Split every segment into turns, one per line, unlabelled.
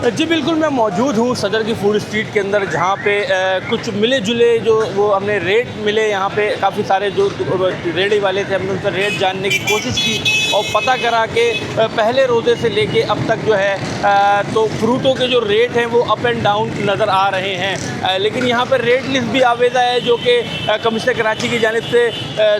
जी बिल्कुल, मैं मौजूद हूँ सदर की फूड स्ट्रीट के अंदर, जहाँ पे कुछ मिले जुले जो वो हमने रेट मिले। यहाँ पे काफ़ी सारे जो रेडी वाले थे, हमने उनसे रेट जानने की कोशिश की और पता करा कि पहले रोज़े से लेके अब तक जो है तो फ्रूटों के जो रेट हैं वो अप एंड डाउन नज़र आ रहे हैं। लेकिन यहाँ पर रेट लिस्ट भी आवेदा है जो कि कमिश्नर कराची की जानिब से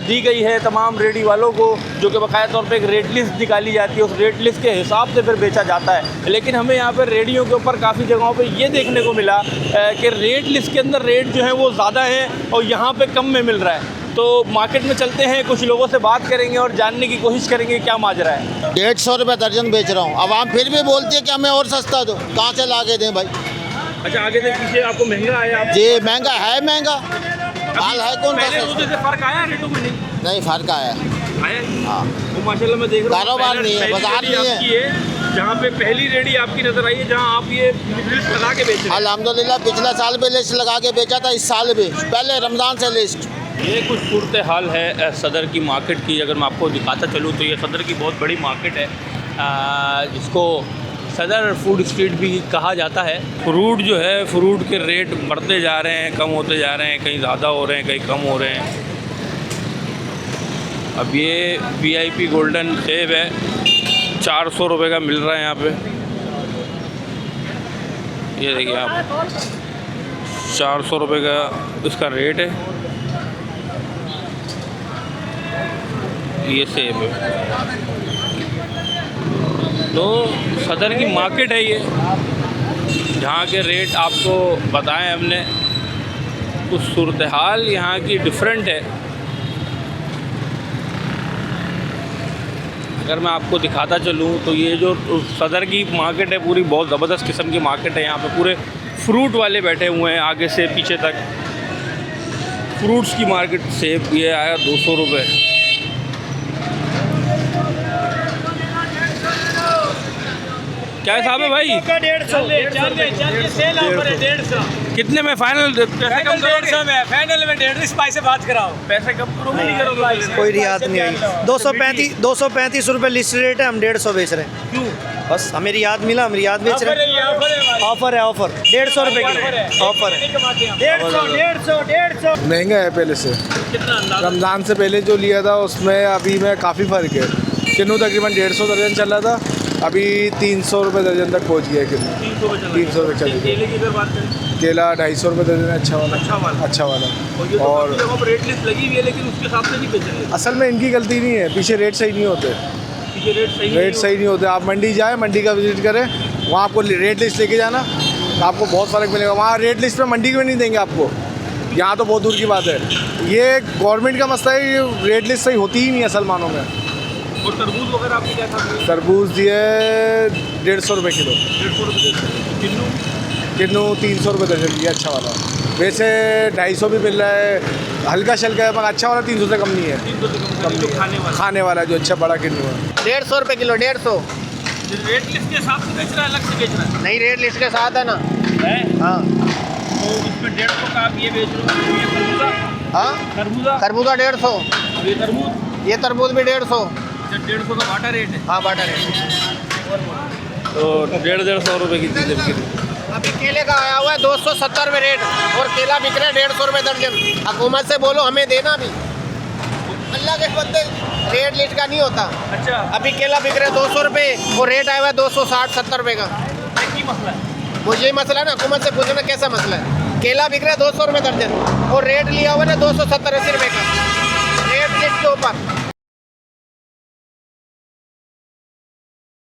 दी गई है तमाम रेडी वालों को, जो कि बाकायदा तौर पर एक रेट लिस्ट निकाली जाती है। उस रेट लिस्ट के हिसाब से फिर बेचा जाता है। लेकिन हमें यहाँ पर रेडियो के ऊपर काफ़ी जगहों पे ये देखने को मिला कि रेट लिस्ट के अंदर रेट जो है वो ज़्यादा है और यहाँ पे कम में मिल रहा है। तो मार्केट में चलते हैं, कुछ लोगों से बात करेंगे और जानने की कोशिश करेंगे क्या माजरा है।
150 रुपये दर्जन बेच रहा हूँ। अब आप फिर भी बोलती है कि हमें और सस्ता दो, कहाँ से ला के दें भाई?
अच्छा, आगे से पीछे आपको महंगा आया?
जी महंगा है, महंगा हाल है। कौन
सा फर्क आया रेटों में?
नहीं फ़र्क आया।
हाँ, वो माशाल्लाह मैं देख रहा हूँ
कारोबार नहीं है, बाजार नहीं है।
जहाँ पे पहली रेडी आपकी नजर आई है, जहाँ आप ये लिस्ट लगा के बेच रहे हैं।
अल्हम्दुलिल्लाह पिछला साल भी लिस्ट लगा के बेचा था, इस साल भी पहले रमज़ान से लिस्ट।
ये कुछ सूरत हाल है सदर की मार्केट की। अगर मैं आपको दिखाता चलूँ तो ये सदर की बहुत बड़ी मार्केट है, जिसको सदर फूड स्ट्रीट भी कहा जाता है। फ्रूट जो है, फ्रूट के रेट बढ़ते जा रहे हैं, कम होते जा रहे हैं, कहीं ज़्यादा हो रहे हैं, कहीं कम हो रहे हैं। अब ये VIP गोल्डन सेब है, 400 रुपये का मिल रहा है यहाँ पे। ये देखिए आप, 400 रुपये का इसका रेट है। ये सेब है। तो सदर की मार्केट है ये, जहाँ के रेट आपको बताएं हमने। कुछ सूरत हाल यहाँ की डिफरेंट है। अगर मैं आपको दिखाता चलूँ तो ये जो सदर की मार्केट है पूरी बहुत ज़बरदस्त किस्म की मार्केट है। यहाँ पे पूरे फ्रूट वाले बैठे हुए हैं, आगे से पीछे तक फ्रूट्स की मार्केट। सेब ये आया 200 रुपये। क्या हिसाब है भाई?
150
कितने में फाइनल? पैसे कम
150 में फाइनल में 150 पैसे बात कराओ।
पैसे कम करोगे नहीं करोगे?
कोई रियायत नहीं आई। 235 रुपये लिस्ट रेट है, हम 150 बेच रहे हैं।
क्यों?
बस हमें रियायत मिला, हम रियायत बेच रहे हैं। ऑफर है, ऑफर 150 रुपये किलो ऑफर है।
150
महंगा है पहले से।
कितना अंदाजा?
रमज़ान से पहले जो लिया था उसमें अभी में काफ़ी फ़र्क है। किन्नू तकरीबन 150 दर्जन चल रहा था, अभी 300 रुपये दर्जन तक पहुंच गया है। किन्नू 300 रुपये चल रही है।
केले की अगर बात करें,
केला 250 रुपये दर्जन है, अच्छा वाला।
अच्छा वाला। और ये तो रेट लिस्ट लगी हुई है, लेकिन उसके हिसाब से नहीं बेच रहे।
असल में इनकी गलती नहीं है, पीछे रेट सही नहीं होते।
पीछे रेट
सही नहीं होते। आप मंडी जाएँ, मंडी का विजिट करें, वहाँ आपको रेट लिस्ट लेके जाना, तो आपको बहुत फ़र्क मिलेगा। वहाँ रेट लिस्ट में मंडी में नहीं देंगे आपको, यहाँ तो बहुत दूर की बात है। ये गवर्नमेंट का मसला है, ये रेट लिस्ट सही होती ही नहीं असल मानों में।
और तरबूज वगैरह आपकी क्या था?
तरबूज दिए 150 रुपये किलो।
150 रुपये
किन्नू 300 रुपये दर्जन दिया, अच्छा वाला। वैसे 250 भी मिल रहा है, हल्का शल्का है, मगर अच्छा वाला 300 से कम नहीं है।
300 से कम जो
खाने वाला जो अच्छा बड़ा किन्नू है।
150 रुपये किलो, 150।
रेट लिस्ट के हिसाब से बेच रहा है, अलग से बेच रहा है?
नहीं, रेट लिस्ट के साथ है ना।
है?
हाँ
तो इसमें 150 का आप ये बेच रहे हो। ये खरबूजा?
हाँ,
खरबूजा?
खरबूजा 150।
ये तरबूज?
ये तरबूज भी 150।
150 का बाटा रेट है।
हाँ, बाटा रेट।
तो 150 रुपये की चीज़ें बिक रही।
अभी केले का आया हुआ है 270 रुपये रेट, और केला बिक रहा है 150 रुपये दर्जन। हुकूमत से बोलो हमें देना भी, अल्लाह के बंदे रेट लिस्ट का नहीं होता।
अच्छा,
अभी केला बिक रहा है 200 रुपये, और रेट आया हुआ है 260-70 रुपये का।
ये मसला है।
मुझे ही मसला है ना, हुकूमत से पूछना कैसा मसला है। केला बिक रहा है 200 रुपये दर्जन, और रेट लिया हुआ है 270-80 रुपये का, रेट लिस्ट के ऊपर।